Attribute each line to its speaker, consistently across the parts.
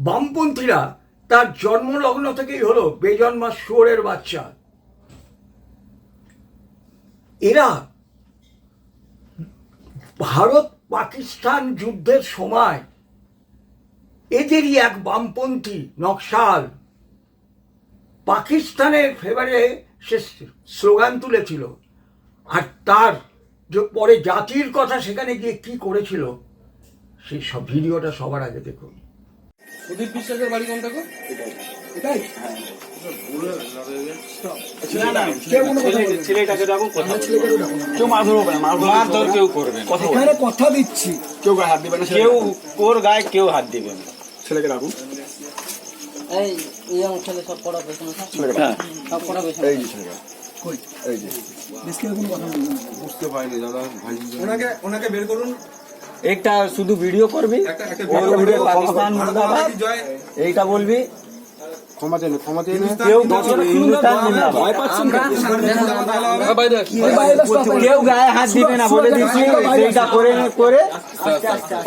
Speaker 1: বামপন্থীরা তার জন্মলগ্ন থেকেই হলো বেজন্মা শুয়োরের বাচ্চা। এরা ভারত পাকিস্তান যুদ্ধের সময় এদেরই এক বামপন্থী নকশাল পাকিস্তানের ফেভারে সে স্লোগান তুলেছিল, আর তার যে পরে জাতির কথা সেখানে গিয়ে কি করেছিল সেই সব ভিডিওটা সবার আগে দেখুন।
Speaker 2: সুদীপ বিশ্বাসের বাড়ি কোনটা গো?
Speaker 3: এটাই
Speaker 2: ছেলেটাকে ডাকুন, কেউ মারধর হবে না, মারধর কেউ করবে না,
Speaker 3: এখানে কথা দিচ্ছি,
Speaker 2: কেউ গায়ে হাত দিবে না, কেউ ওর গায়ে কেউ হাত দিবে না।
Speaker 3: ছেলেকে ডাকুন।
Speaker 4: এই ইয়ং ছেলে সব পড়া পেছনে সব পড়া পেছনে
Speaker 3: এই যে ছেলেটা কই, এই যে দেশকে কোনো কথা বলবেন না।
Speaker 2: বুঝতে পারিনি দাদা ভাই,
Speaker 5: ওনাকে বের করুন।
Speaker 2: একটা শুধু ভিডিও করবি, ওর ভিডিও পাকিস্তান মুর্দাবাদ এইটা বলবি,
Speaker 3: ক্ষমা চাইলে
Speaker 2: কেউ হিন্দুস্তান জিন্দাবাদ,
Speaker 3: ভয় পাচ্ছেন
Speaker 2: কেউ গায়ে হাত দিবে না বলে দিচ্ছি। সেইটা করে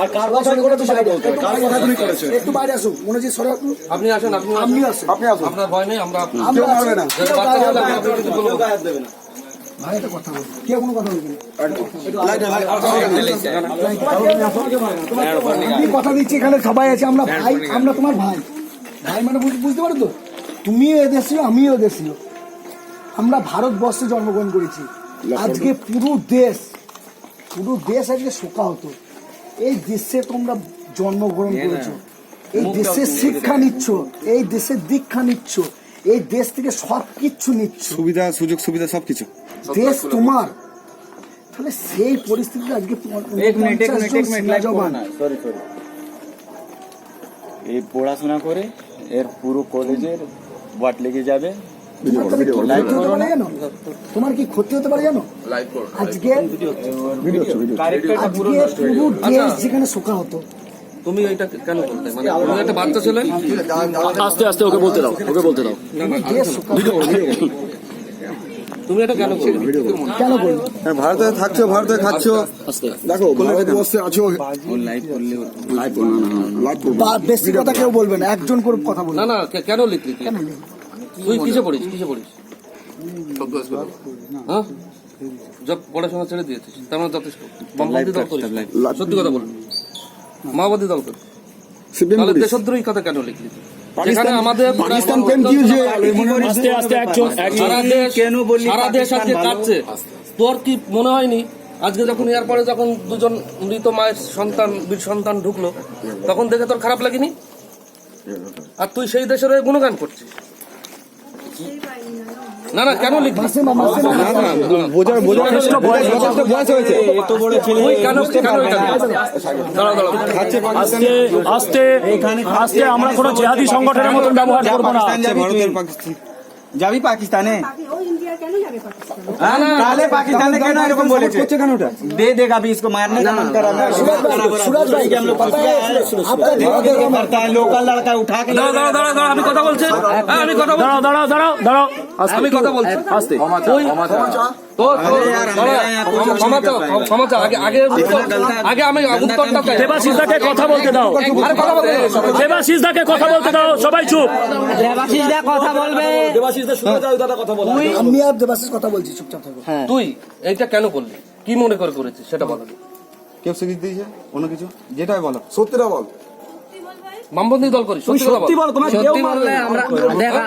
Speaker 3: আর কার কথা করে তো সেটা বলতে হবে। কার কথা তুমি করেছো? একটু বাইরে আসুন, মনে হচ্ছে সরে আপনি
Speaker 5: আপনি আসেন,
Speaker 3: আপনি আসুন, আপনি আসুন।
Speaker 5: আপনার ভয় নেই, আমরা
Speaker 3: কেউ মারবে না,
Speaker 5: বাচ্চা হলে আপনি কিছু বলবো।
Speaker 3: ভাই একটা কথা বলুন, কেউ কোনো কথা বলবেন না। আমি কথা দিচ্ছি, এখানে সবাই আছে, আমরা ভাই, আমরা তোমার ভাই। ভাই মানে বুঝতে পারো তো, তুমিও এদেশীয় আমিও এদেশীয়, আমরা ভারতবর্ষে জন্মগ্রহণ করেছি। আজকে পুরো দেশ আজকে শোকা হতো। এই দেশে তোমরা জন্মগ্রহণ করেছো, এই দেশের শিক্ষা নিচ্ছ, এই দেশের দীক্ষা নিচ্ছ, এই দেশ থেকে সবকিছু নিচ্ছ,
Speaker 6: সুবিধা সুযোগ সুবিধা সবকিছু।
Speaker 3: দেশ তোমার। তাহলে সেই পরিস্থিতিতে আজকে
Speaker 2: এই পড়াশোনা করে এর পুরো কলেজের বাট লেগে যাবে।
Speaker 3: তোমার কি ক্ষতি হতে পারে জানো? আজকে পুরো দেশ যেখানে শোকা হতো।
Speaker 5: তুমি এটা কেন বলতে, মানে তুমি একটা বাচ্চা ছেলে,
Speaker 6: আস্তে আস্তে ওকে বলতে দাও।
Speaker 3: দেশ শোকা হতো।
Speaker 5: তুমি এটা কেন বলবে?
Speaker 3: কেন বলবো?
Speaker 6: ভারতে থাকছো, ভারতে খাচ্ছো, দেখো ভারতবর্ষে আছো,
Speaker 3: বেশি কথা কেউ বলবে না, একজন করে কথা বলবে।
Speaker 5: না না, কেন লিখলি? তুই কিসে পড়িস? হ্যাঁ, জব পড়াশোনা ছেড়ে দিয়েছিস, তার মানে যথেষ্ট। বামপন্থী দল করিস, সত্যি কথা বল। মাওবাদী দল করিস, তাহলে দেশদ্রোহী কথা কেন লিখলি? যেখানে আমাদের
Speaker 6: পাকিস্তান প্রেম কি হয়েছে?
Speaker 5: সারা দেশ আজকে কাটছে, তোর কি মনে হয়নি আজকে যখন এরপরে যখন দুজন মৃত মায়ের সন্তান, বীর সন্তান ঢুকলো, তখন দেখে তোর খারাপ লাগেনি? আর তুই সেই দেশের হয়ে গুণগান করছিস। না না, কেন লিখবি?
Speaker 7: আজকে আমরা কোনো জেহাদি সংগঠনের মতন ব্যবহার করবো না।
Speaker 2: যাবি পাকিস্তানে?
Speaker 3: তাহলে পাকিস্তানে কেন এরকম বলেছে? কেন ওটা
Speaker 2: दे देगा अभी इसको मारने का मन करा।
Speaker 3: सूरज भाई हम लोग पता है आपका
Speaker 2: लोकल लड़का उठा के
Speaker 5: দাঁড়াও, আমি কথা বলছি।
Speaker 7: দাঁড়াও
Speaker 5: আমি কথা বলছি।
Speaker 7: আস্তে
Speaker 5: আগে আমি উত্তরটা চাই।
Speaker 7: দেবাশিসদাকে কথা বলতে দাও, দেবাশিসদাকে কথা বলতে দাও, সবাই চুপ।
Speaker 4: দেবাশিসদা কথা বলবে।
Speaker 3: আমি আর দেবাশিস কথা বলছি, চুপচাপ থাকো।
Speaker 5: তুই এইটা কেন করলি? কি মনে করে করেছিস সেটা বল।
Speaker 6: কেউ শিখিয়ে দিয়েছে কোনো কিছু? যেটাই বলো সত্যিটা বল।
Speaker 5: বামপন্থী দল করিস, সত্যি কথা বল।
Speaker 4: সত্যি বললে আমরা দেখা।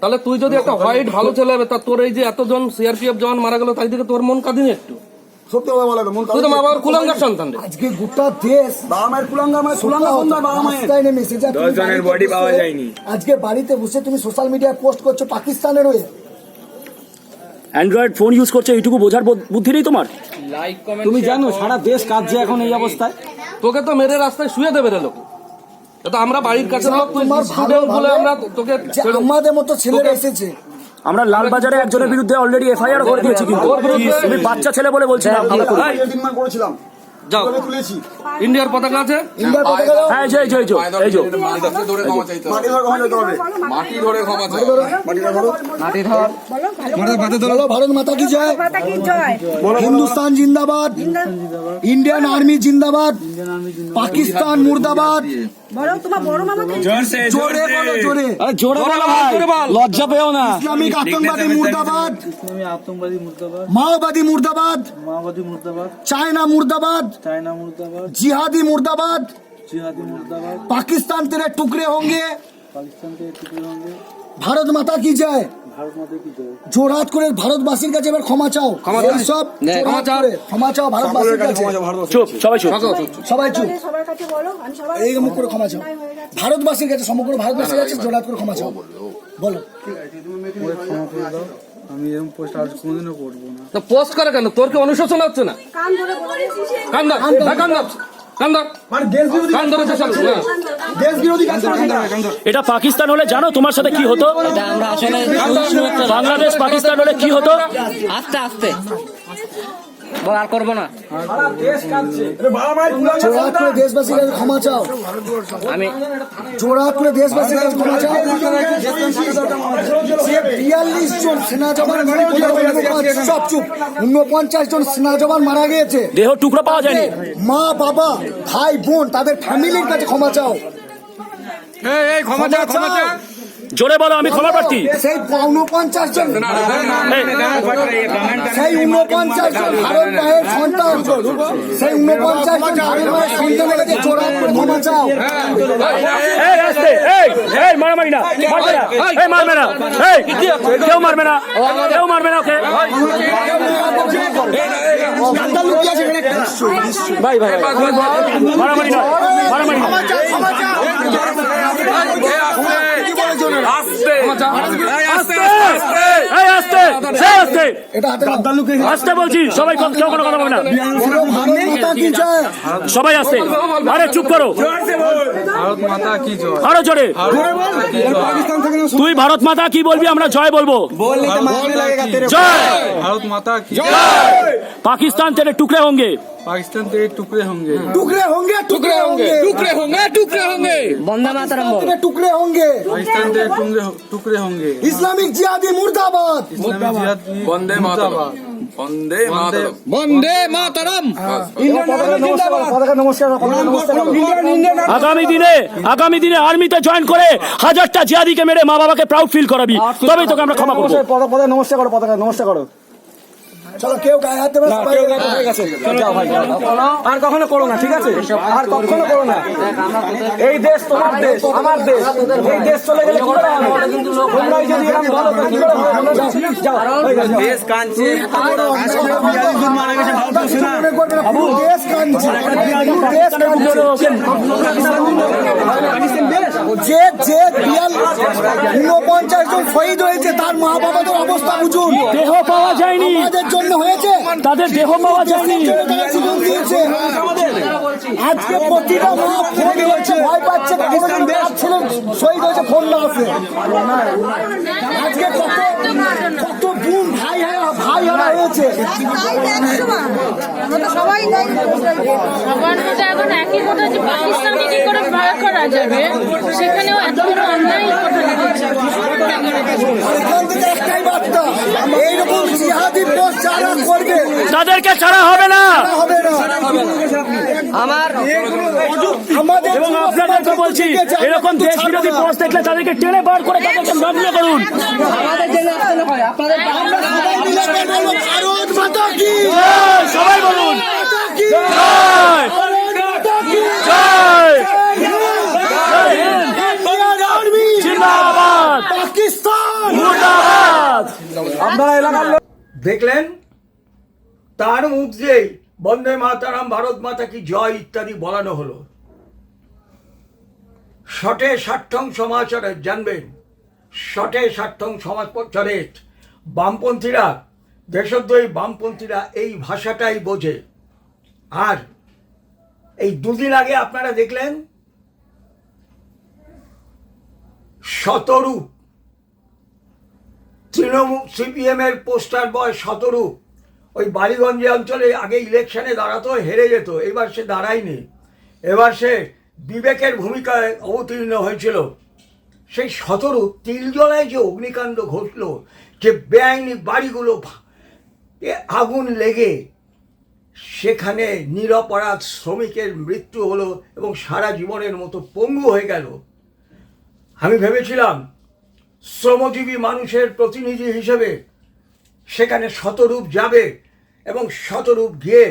Speaker 5: তাহলে তুই যদি একটা হোয়াইট ভালো ছেলে হবে, তা তোর এই যে এতজন সিআরপিএফ জওয়ান মারা গেল, তাই দিকে তোর মন কাঁদিনি একটু?
Speaker 6: সত্যি কথা বলো,
Speaker 5: তুই তো মা বাবার কুলাঙ্গার সন্তান রে।
Speaker 3: আজকে গোটা দেশ
Speaker 6: বাবা মায়ের কুলাঙ্গার, মানে কুলাঙ্গার সন্তান বাবা মায়ের।
Speaker 3: বডি পাওয়া যায়নি। আজকে বাড়িতে বসে তুমি সোশ্যাল মিডিয়ায় পোস্ট করছো পাকিস্তানের হয়ে।
Speaker 7: অ্যান্ড্রয়েড ফোন ইউজ করছে, এইটুকু বোঝার বুদ্ধি নেই তোমার?
Speaker 2: তুমি জানো সারা দেশ কাঁদছে এখন এই অবস্থায়।
Speaker 5: তোকে তো মেরে রাস্তায় শুয়ে দেবে রে লোক। তো আমরা বাড়ির কাছে লোক, তুই স্টুডেন্ট বলে আমরা তোকে,
Speaker 3: আমাদের মতো ছেলেরা এসেছে।
Speaker 7: আমরা লালবাজারে একজনের বিরুদ্ধে অলরেডি এফআইআর করে দিয়েছি, কিন্তু তুমি বাচ্চা ছেলে বলে বলছি না।
Speaker 6: করেছিলাম,
Speaker 5: যাও, ইন্ডিয়ার পতাকা আছে,
Speaker 7: হ্যাঁ এই যে
Speaker 3: ভারত মাতা কি জয়, হিন্দুস্তান জিন্দাবাদ, ইন্ডিয়ান আর্মি জিন্দাবাদ, পাকিস্তান মুর্দাবাদ।
Speaker 8: বরং তোমার বড় মামাকে
Speaker 3: জোরে বলো, জোরে।
Speaker 7: আরে জোরে বলো ভাই, লজ্জা পেও না।
Speaker 3: ইসলামিক আতঙ্কবাদী মুর্দাবাদ,
Speaker 9: ইসলামী আতঙ্কবাদী মুর্দাবাদ,
Speaker 3: মাওবাদী মুর্দাবাদ,
Speaker 9: মাওবাদী মুর্দাবাদ,
Speaker 3: চায়না মুর্দাবাদ,
Speaker 9: চায়না মুর্দাবাদ,
Speaker 3: जिहादी मुर्दाबाद,
Speaker 9: जिहादी मुर्दाबाद,
Speaker 3: पाकिस्तान तेरे टुकड़े होंगे,
Speaker 9: पाकिस्तान के टुकड़े होंगे,
Speaker 3: ভারত মাতা কি জয়।
Speaker 9: ভারত মাতা কি জয়।
Speaker 3: জোরহাত করে ভারতবাসীর কাছে এবার ক্ষমা চাও, সব ক্ষমা চাও ভারতবাসীর কাছে।
Speaker 7: চুপ, সবাই চুপ।
Speaker 3: সবাই চুপ,
Speaker 8: সবার কাছে বলো আমি সবার
Speaker 3: এই মুখ করে ক্ষমা চাও ভারতবাসীর কাছে, সমগ্র ভারতবাসীর কাছে জোরহাত করে ক্ষমা চাও। বলো
Speaker 9: ওরে ক্ষমা করে দাও, আমি এরকম পোস্ট আর কোনোদিনও করবো না।
Speaker 5: তো পোস্ট করে কেন? তোর কি অনুশোচনা হচ্ছে না?
Speaker 8: কান ধরে বলে
Speaker 5: কান ধর, কান ধর, কান ধর,
Speaker 3: মানে দেশ বিরোধী,
Speaker 5: কান ধরে চেঁচাল, হ্যাঁ।
Speaker 3: দেশ বিরোধী কাজ করছে না।
Speaker 7: এটা পাকিস্তান হলে জানো তোমার সাথে কি হতো?
Speaker 4: এটা আমরা আসলে
Speaker 7: বাংলাদেশ পাকিস্তান হলে কি হতো?
Speaker 4: আস্তে আস্তে বল, আর করবো না
Speaker 3: জোরহাত করে দেশবাসীর কাছে ক্ষমা চাও,
Speaker 4: আমি।
Speaker 3: জোরহাত করে দেশবাসীর কাছে ক্ষমা চাও। 42 জন সেনা জওয়ান, সব চুপ, 49 জন সেনা জওয়ান মারা গিয়েছে।
Speaker 7: দেহ টুকরো পাওয়া যায়নি।
Speaker 3: মা বাবা ভাই বোন তাদের ফ্যামিলির কাছে ক্ষমা চাও। ক্ষমা চাও।
Speaker 7: জোরে বলো, আমি ক্ষমা প্রার্থী।
Speaker 3: সেই 49 জন, সেই 49 জন ভারত মায়ের সন্তান, সেই 49 জন ভারত মায়ের সন্তানের কাছে জোরহাত করে ক্ষমা চাও।
Speaker 7: এই আস্তে, এই মারামারি না, মারবে না, এই মারবে না, এই কেউ মারবে না, কেউ মারবে না ওকে। ভাই ভাই মারামারি না, মারামারি না। আস্তে বলছি, সবাই কেউ কোনো কথা বলবে না, সবাই আস্তে। আরে চুপ করো,
Speaker 9: ভারত মাতা কি জয়।
Speaker 7: আরো জোরে। তুই ভারত মাতা কি বলবি, আমরা জয় বলবো। জয়
Speaker 9: ভারত মাতা কি
Speaker 7: পাকিস্তান তেরে টুকরে হোঙ্গে,
Speaker 9: पाकिस्तान तेरे टुकड़े होंगे,
Speaker 3: टुकड़े होंगे, टुकड़े होंगे,
Speaker 5: টুকরে হোঙ্গে, টুকরে হোঙ্গে।
Speaker 4: বন্দে মাতরম বল।
Speaker 3: टुकड़े होंगे।
Speaker 9: पाकिस्तान तेरे टुकड़े होंगे,
Speaker 3: इस्लामिक जिहादी मुर्दाबाद,
Speaker 9: इस्लामी जिहाद की मुर्दाबाद,
Speaker 5: বন্দে মাতরম, বন্দে মাতরম।
Speaker 7: আগামী দিনে আর্মিতে জয়েন করে 1000টা জিহাদিকে মেরে মা বাবাকে প্রাউড ফিল করাবি, তবেই তোকে আমরা ক্ষমা করবো।
Speaker 3: নমস্কার করো, পতাকা নমস্কার করো। চলো কেউ গায়ে হাত দেবে, সবাই হয়ে গেছে।
Speaker 7: যাও ভাই, আর কখনো করো না, ঠিক আছে? আর কখনো করো না। এই দেশ তোমার দেশ, আমার দেশ। এই দেশ চলে গেলে কি করে হবে? তোমরাই যদি এরকম বলো তো কি করে হবে? যাও, হয়ে গেছে।
Speaker 2: দেশ কাঁদছে,
Speaker 3: দেশ কাঁদছে, দেশ কাঁদছে। যে 49 জন শহীদ হয়েছে তার মা বাবাদের অবস্থা বুঝুন।
Speaker 7: দেহ পাওয়া যায়নি,
Speaker 3: আমাদের জন্য হয়েছে,
Speaker 7: তাদের দেহ পাওয়া যায়নি।
Speaker 3: তারা জীবন দিয়েছে। আজকে প্রতিটা মা ফোন করছে, ভয় পাচ্ছে, ছেলে শহীদ হয়েছে, ফোন না আসে। আজকে কত কত বোন ভাই হারা হয়েছে।
Speaker 8: সবাই যাই
Speaker 10: সবার মধ্যে এখন একই কথা যে পাকিস্তানকে কি করে ভয় করা যাবে, সেখানেও এত বড় অন্যায়
Speaker 3: এখান থেকে একটাই বার্তা, এইরকম জিহাদি পোস্ট যারা করবে
Speaker 7: তাদেরকে ছাড়া হবে না,
Speaker 3: হবে না।
Speaker 4: আমার
Speaker 3: আমাদের
Speaker 7: এবং আপনাদেরকে বলছি, এরকম দেশ বিরোধী পোস্ট দেখলে তাদেরকে টেনে বার করে তাদেরকে দণ্ড করুন।
Speaker 4: আমাদের জন্য আসতে হয়, আপনাদের
Speaker 3: আমরা সবাই মিলে বলবো, ভারত মাতা কি
Speaker 7: জয়, সবাই বলুন
Speaker 3: মাতা কি
Speaker 7: জয়,
Speaker 3: ভারত মাতা কি
Speaker 7: জয়,
Speaker 3: ইন্ডিয়ান আর্মি
Speaker 7: জিন্দাবাদ,
Speaker 3: পাকিস্তান
Speaker 7: মুর্দাবাদ। আপনারা এলাকার লোক
Speaker 1: দেখলেন তার মুখ দিয়েই বন্দে মাতারাম, ভারত মাতা কি জয় ইত্যাদি বলানো হলো। শটে ষাট্টং সমাচারে জানবেন, শটে ষাট্টং সমাচারে বামপন্থীরা, দেশদ্রোহী বামপন্থীরা এই ভাষাটাই বোঝে। আর এই দুদিন আগে আপনারা দেখলেন শতরূপ, তৃণমূল সিপিএম এর পোস্টার বয় শতরূপ, ওই বালিগঞ্জ অঞ্চলে আগে ইলেকশনে দাঁড়াতো, হেরে যেত, এবার সে দাঁড়ায়নি, এবার সে বিবেকের ভূমিকায় অবতীর্ণ হয়েছিল। সেই শতরূপ তিলজলায় যে অগ্নিকাণ্ড ঘটল, যে বেআইনি বাড়িগুলো আগুন লেগে সেখানে নিরপরাধ শ্রমিকের মৃত্যু হলো এবং সারা জীবনের মতো পঙ্গু হয়ে গেল। আমি ভেবেছিলাম শ্রমজীবী মানুষের প্রতিনিধি হিসেবে সেখানে শতরূপ যাবে এবং শতরূপ গিয়ে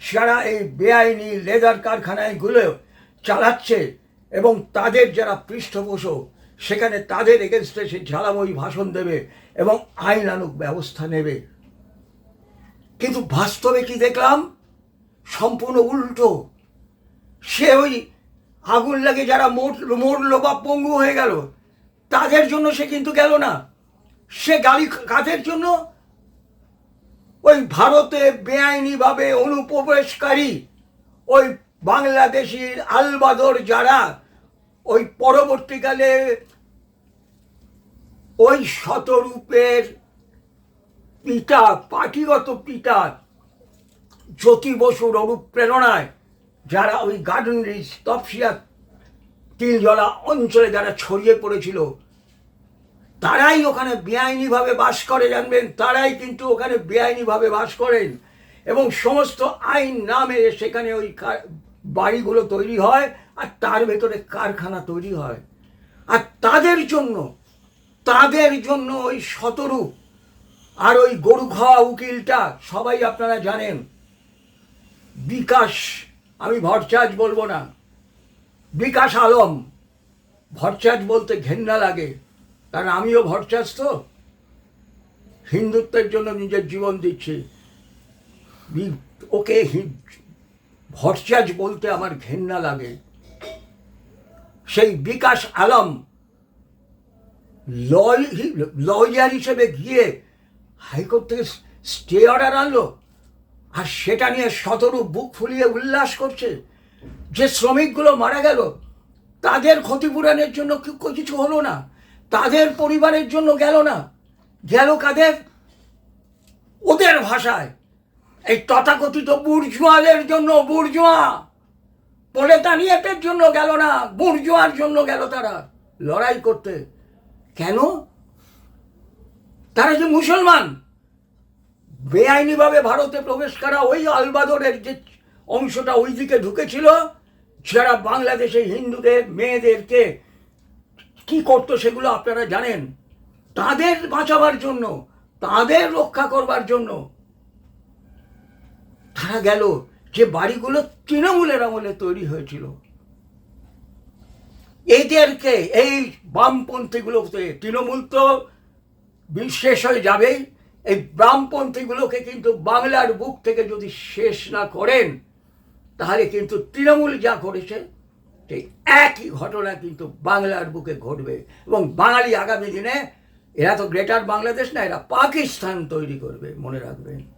Speaker 1: যারা এই বেআইনি লেদার কারখানাগুলো চালাচ্ছে এবং তাদের যারা পৃষ্ঠপোষক সেখানে তাদের এগেনস্টে সে ঝালাময়ী ভাষণ দেবে এবং আইনানুগ ব্যবস্থা নেবে। কিন্তু বাস্তবে কি দেখলাম? সম্পূর্ণ উল্টো। সে ওই আগুন লাগে যারা মরলো বা পঙ্গু হয়ে গেল তাদের জন্য সে কিন্তু গেল না, সে গালি কাদের জন্য? ওই ভারতে বেআইনিভাবে অনুপ্রবেশকারী ওই বাংলাদেশির আলবাদর যারা ওই পরবর্তীকালে ওই শতরূপের পিতা, পার্টিগত পিতা জ্যোতি বসুর অনুপ্রেরণায় যারা ওই গার্ডেন রিচ তপসিয়া তিলজলা অঞ্চলে যারা ছড়িয়ে পড়েছিল তারাই ওখানে বেআইনিভাবে বাস করে, জানবেন, তারাই কিন্তু ওখানে বেআইনিভাবে বাস করেন এবং সমস্ত আইন না মেনে সেখানে ওই বাড়িগুলো তৈরি হয় আর তার ভেতরে কারখানা তৈরি হয়। আর তাদের জন্য ওই শতরূপ আর ওই গরু খাওয়া উকিলটা সবাই আপনারা জানেন, বিকাশ, আমি ভট্টাচার্য বলবো না, বিকাশ আলম, ভট্টাচার্য বলতে ঘেন্না লাগে কারণ আমিও ভট্টাচার্য, তো হিন্দুত্বের জন্য নিজের জীবন দিচ্ছি, ওকে ভট্টাচার্য বলতে আমার ঘেন্না লাগে। সেই বিকাশ আলম লয়ার হিসেবে গিয়ে হাইকোর্ট থেকে স্টে অর্ডার আনলো আর সেটা নিয়ে শতরূপ বুক ফুলিয়ে উল্লাস করছে যে শ্রমিকগুলো মারা গেল তাদের ক্ষতিপূরণের জন্য কিছু হলো না, তাদের পরিবারের জন্য গেল না, গেল কাদের? ওদের ভাষায় এই তথাকথিত বুর্জোয়াদের জন্য, বুর্জোয়া প্রলেতানিয়াতের জন্য গেল না, বুর্জোয়ার জন্য গেল তারা লড়াই করতে। কেন? তারা যে মুসলমান, বেআইনিভাবে ভারতে প্রবেশ করা ওই আলবাদরের যে অংশটা ওই দিকে ঢুকেছিল, যারা বাংলাদেশে হিন্দুদের মেয়েদেরকে কি করতো সেগুলো আপনারা জানেন, তাদের বাঁচাবার জন্য, তাদের রক্ষা করবার জন্য তারা গেল যে বাড়িগুলো তৃণমূলের আমলে তৈরি হয়েছিল। এদেরকে এই বামপন্থীগুলোকে, তৃণমূল তো শেষ হয়ে যাবেই, এই বামপন্থীগুলোকে কিন্তু বাংলার বুক থেকে যদি শেষ না করেন তাহলে কিন্তু তৃণমূল যা করেছে সেই একই ঘটনা কিন্তু বাংলার বুকে ঘটবে এবং বাঙালি আগামী দিনে এরা তো গ্রেটার বাংলাদেশ না, এরা পাকিস্তান তৈরি করবে, মনে রাখবেন।